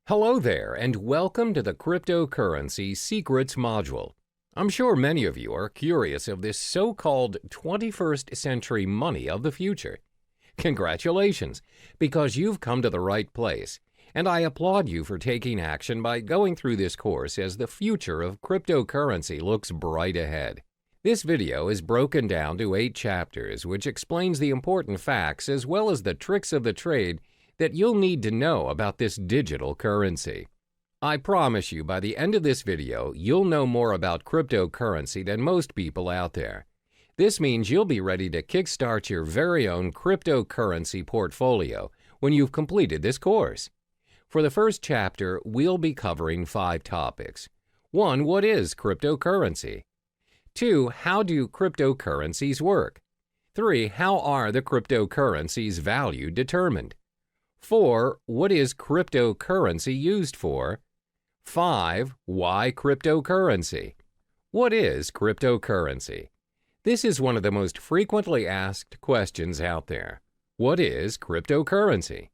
Hello there, and welcome to the Cryptocurrency Secrets module. I'm sure many of you are curious of this so-called 21st century money of the future. Congratulations, because you've come to the right place, and I applaud you for taking action by going through this course as the future of cryptocurrency looks bright ahead. This video is broken down to 8 chapters, which explains the important facts as well as the tricks of the trade that you'll need to know about this digital currency. I promise you by the end of this video, you'll know more about cryptocurrency than most people out there. This means you'll be ready to kickstart your very own cryptocurrency portfolio when you've completed this course. For the first chapter, we'll be covering 5 topics. 1. What is cryptocurrency? 2. How do cryptocurrencies work? 3. How are the cryptocurrency's value determined? 4. What is cryptocurrency used for? 5. Why cryptocurrency? What is cryptocurrency? This is one of the most frequently asked questions out there. What is cryptocurrency?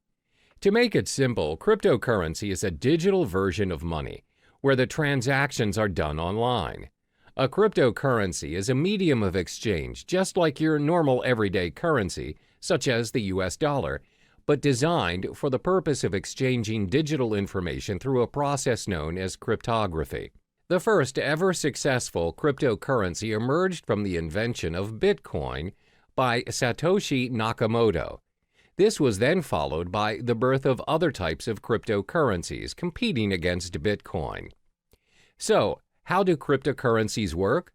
To make it simple, cryptocurrency is a digital version of money where the transactions are done online. A cryptocurrency is a medium of exchange just like your normal everyday currency, such as the US dollar, but designed for the purpose of exchanging digital information through a process known as cryptography. The first ever successful cryptocurrency emerged from the invention of Bitcoin by Satoshi Nakamoto. This was then followed by the birth of other types of cryptocurrencies competing against Bitcoin. So, how do cryptocurrencies work?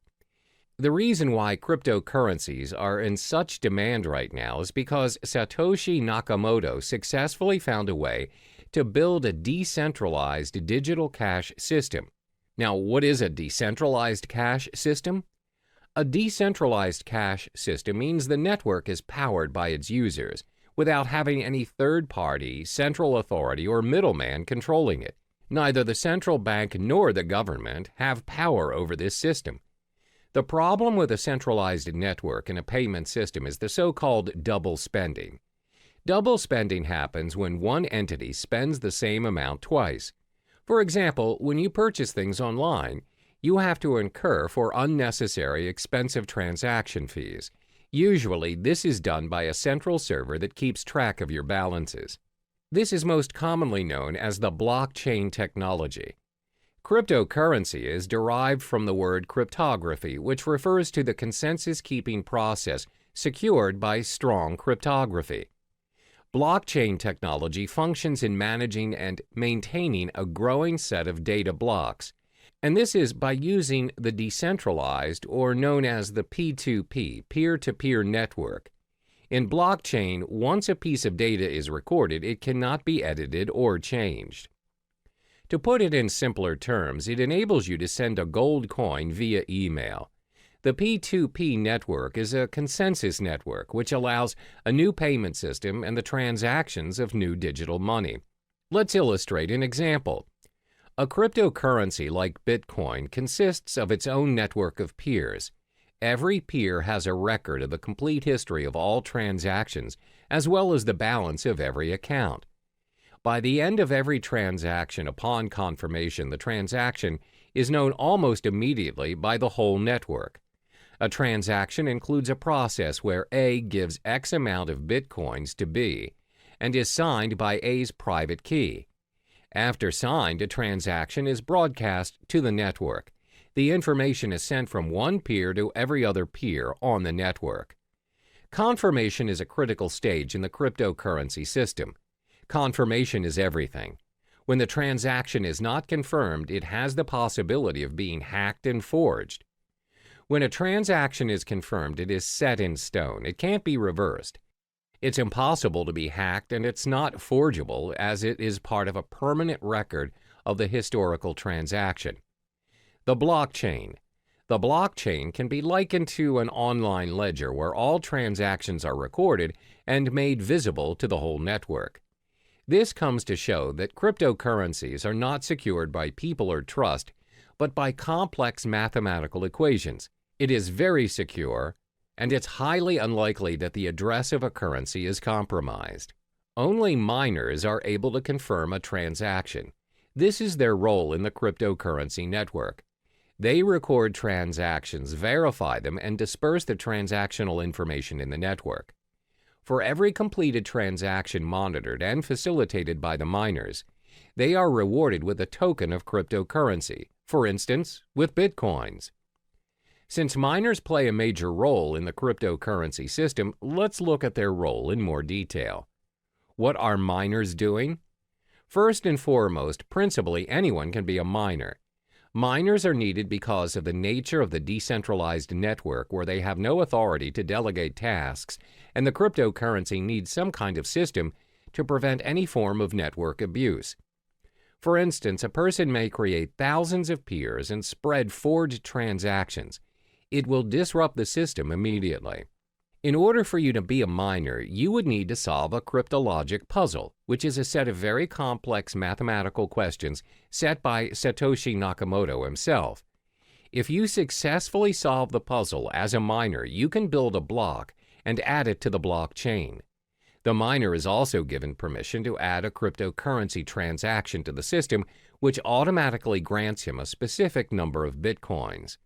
The reason why cryptocurrencies are in such demand right now is because Satoshi Nakamoto successfully found a way to build a decentralized digital cash system. Now, what is a decentralized cash system? A decentralized cash system means the network is powered by its users without having any third-party, central authority, or middleman controlling it. Neither the central bank nor the government have power over this system. The problem with a centralized network in a payment system is the so-called double spending. Double spending happens when one entity spends the same amount twice. For example, when you purchase things online, you have to incur for unnecessary expensive transaction fees. Usually, this is done by a central server that keeps track of your balances. This is most commonly known as the blockchain technology. Cryptocurrency is derived from the word cryptography, which refers to the consensus-keeping process secured by strong cryptography. Blockchain technology functions in managing and maintaining a growing set of data blocks, and this is by using the decentralized, or known as the P2P, peer-to-peer network. In blockchain, once a piece of data is recorded, it cannot be edited or changed. To put it in simpler terms, it enables you to send a gold coin via email. The P2P network is a consensus network which allows a new payment system and the transactions of new digital money. Let's illustrate an example. A cryptocurrency like Bitcoin consists of its own network of peers. Every peer has a record of the complete history of all transactions as well as the balance of every account. By the end of every transaction upon confirmation, the transaction is known almost immediately by the whole network. A transaction includes a process where A gives X amount of Bitcoins to B and is signed by A's private key. After signed, a transaction is broadcast to the network. The information is sent from one peer to every other peer on the network. Confirmation is a critical stage in the cryptocurrency system. Confirmation is everything. When the transaction is not confirmed, it has the possibility of being hacked and forged. When a transaction is confirmed, it is set in stone. It can't be reversed. It's impossible to be hacked, and it's not forgeable as it is part of a permanent record of the historical transaction. The blockchain. The blockchain can be likened to an online ledger where all transactions are recorded and made visible to the whole network. This comes to show that cryptocurrencies are not secured by people or trust, but by complex mathematical equations. It is very secure, and it's highly unlikely that the address of a currency is compromised. Only miners are able to confirm a transaction. This is their role in the cryptocurrency network. They record transactions, verify them, and disperse the transactional information in the network. For every completed transaction monitored and facilitated by the miners, they are rewarded with a token of cryptocurrency, for instance, with bitcoins. Since miners play a major role in the cryptocurrency system, let's look at their role in more detail. What are miners doing? First and foremost, principally anyone can be a miner. Miners are needed because of the nature of the decentralized network where they have no authority to delegate tasks, and the cryptocurrency needs some kind of system to prevent any form of network abuse. For instance, a person may create thousands of peers and spread forged transactions. It will disrupt the system immediately. In order for you to be a miner, you would need to solve a cryptologic puzzle, which is a set of very complex mathematical questions set by Satoshi Nakamoto himself. If you successfully solve the puzzle as a miner, you can build a block and add it to the blockchain. The miner is also given permission to add a cryptocurrency transaction to the system, which automatically grants him a specific number of bitcoins.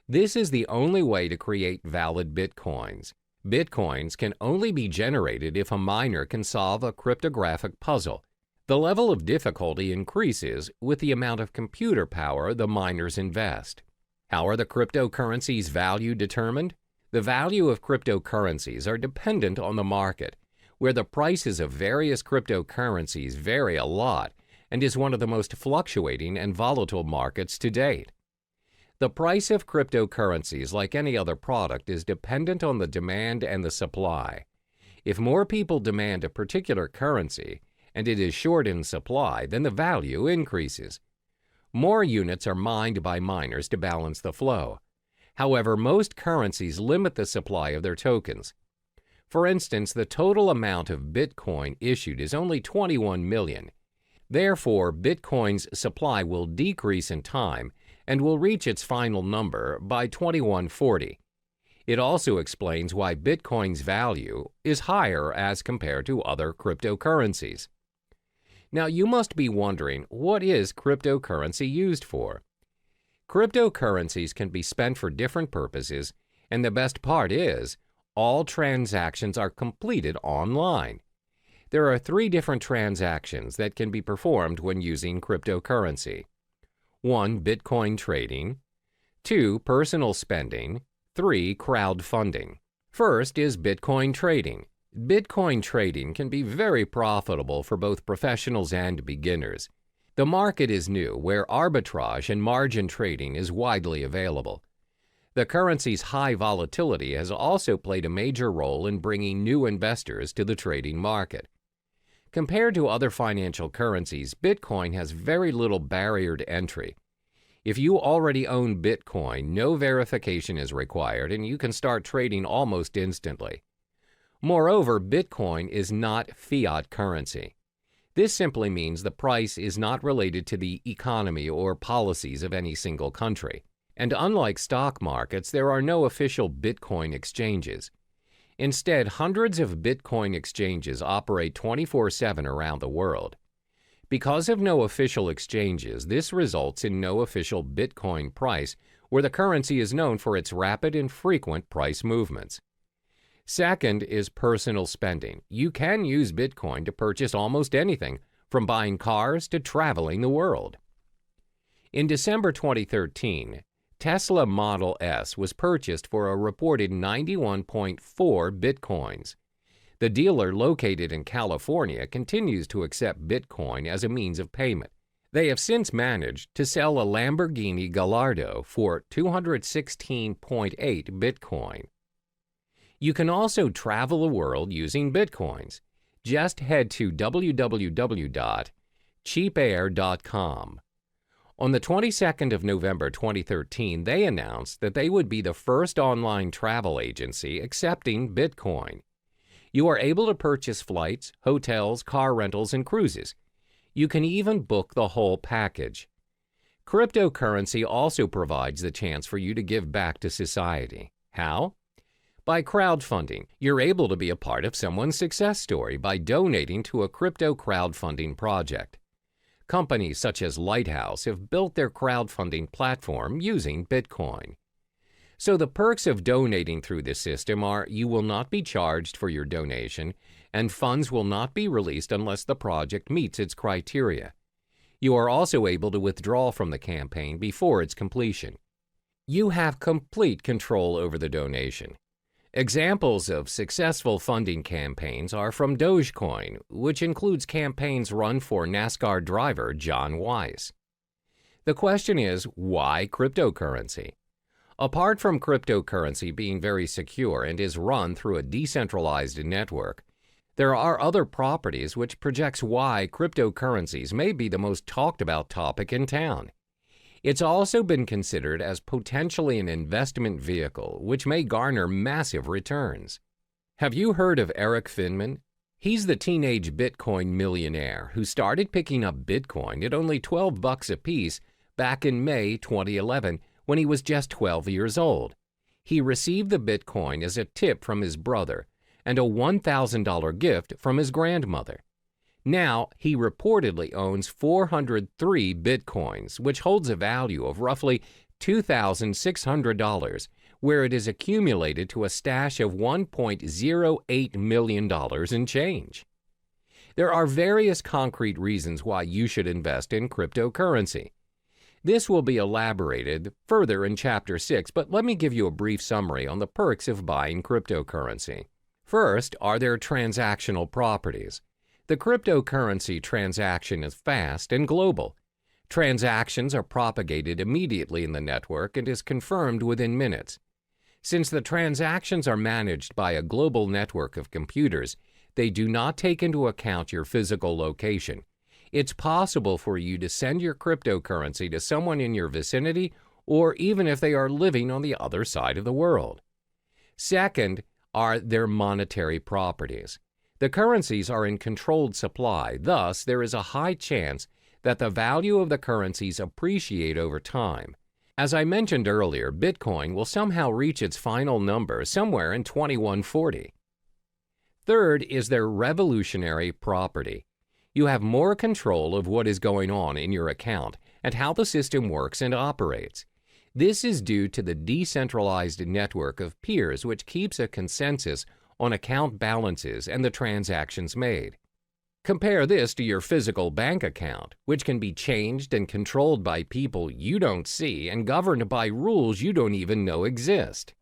This is the only way to create valid bitcoins. Bitcoins can only be generated if a miner can solve a cryptographic puzzle. The level of difficulty increases with the amount of computer power the miners invest. How are the cryptocurrencies' value determined? The value of cryptocurrencies are dependent on the market, where the prices of various cryptocurrencies vary a lot and is one of the most fluctuating and volatile markets to date. The price of cryptocurrencies, like any other product, is dependent on the demand and the supply. If more people demand a particular currency and it is short in supply, then the value increases. More units are mined by miners to balance the flow. However, most currencies limit the supply of their tokens. For instance, the total amount of Bitcoin issued is only 21 million. Therefore, Bitcoin's supply will decrease in time and will reach its final number by 2140. It also explains why Bitcoin's value is higher as compared to other cryptocurrencies. Now, you must be wondering, what is cryptocurrency used for? Cryptocurrencies can be spent for different purposes, and the best part is, all transactions are completed online. There are 3 different transactions that can be performed when using cryptocurrency. 1. Bitcoin trading. 2. Personal spending. 3. Crowdfunding. First is Bitcoin trading. Bitcoin trading can be very profitable for both professionals and beginners. The market is new, where arbitrage and margin trading is widely available. The currency's high volatility has also played a major role in bringing new investors to the trading market. Compared to other financial currencies, Bitcoin has very little barrier to entry. If you already own Bitcoin, no verification is required and you can start trading almost instantly. Moreover, Bitcoin is not fiat currency. This simply means the price is not related to the economy or policies of any single country. And unlike stock markets, there are no official Bitcoin exchanges. Instead, hundreds of Bitcoin exchanges operate 24/7 around the world. Because of no official exchanges, this results in no official Bitcoin price, where the currency is known for its rapid and frequent price movements. Second is personal spending. You can use Bitcoin to purchase almost anything, from buying cars to traveling the world. In December 2013, Tesla Model S was purchased for a reported 91.4 bitcoins. The dealer, located in California, continues to accept Bitcoin as a means of payment. They have since managed to sell a Lamborghini Gallardo for 216.8 Bitcoin. You can also travel the world using Bitcoins. Just head to www.cheapair.com. On the 22nd of November 2013, they announced that they would be the first online travel agency accepting Bitcoin. You are able to purchase flights, hotels, car rentals, and cruises. You can even book the whole package. Cryptocurrency also provides the chance for you to give back to society. How? By crowdfunding. You're able to be a part of someone's success story by donating to a crypto crowdfunding project. Companies such as Lighthouse have built their crowdfunding platform using Bitcoin. So the perks of donating through this system are you will not be charged for your donation, and funds will not be released unless the project meets its criteria. You are also able to withdraw from the campaign before its completion. You have complete control over the donation. Examples of successful funding campaigns are from Dogecoin, which includes campaigns run for NASCAR driver John Weiss. The question is, why cryptocurrency? Apart from cryptocurrency being very secure and is run through a decentralized network, there are other properties which projects why cryptocurrencies may be the most talked about topic in town. It's also been considered as potentially an investment vehicle which may garner massive returns. Have you heard of Eric Finman? He's the teenage Bitcoin millionaire who started picking up Bitcoin at only $12 a piece back in May 2011 when he was just 12 years old. He received the Bitcoin as a tip from his brother and a $1,000 gift from his grandmother. Now, he reportedly owns 403 Bitcoins, which holds a value of roughly $2,600, where it is accumulated to a stash of $1.08 million in change. There are various concrete reasons why you should invest in cryptocurrency. This will be elaborated further in Chapter 6, but let me give you a brief summary on the perks of buying cryptocurrency. First are their transactional properties. The cryptocurrency transaction is fast and global. Transactions are propagated immediately in the network and is confirmed within minutes. Since the transactions are managed by a global network of computers, they do not take into account your physical location. It's possible for you to send your cryptocurrency to someone in your vicinity or even if they are living on the other side of the world. Second are their monetary properties. The currencies are in controlled supply, thus there is a high chance that the value of the currencies appreciate over time. As I mentioned earlier, Bitcoin will somehow reach its final number somewhere in 2140. Third is their revolutionary property. You have more control of what is going on in your account and how the system works and operates. This is due to the decentralized network of peers which keeps a consensus on account balances and the transactions made. Compare this to your physical bank account, which can be changed and controlled by people you don't see and governed by rules you don't even know exist.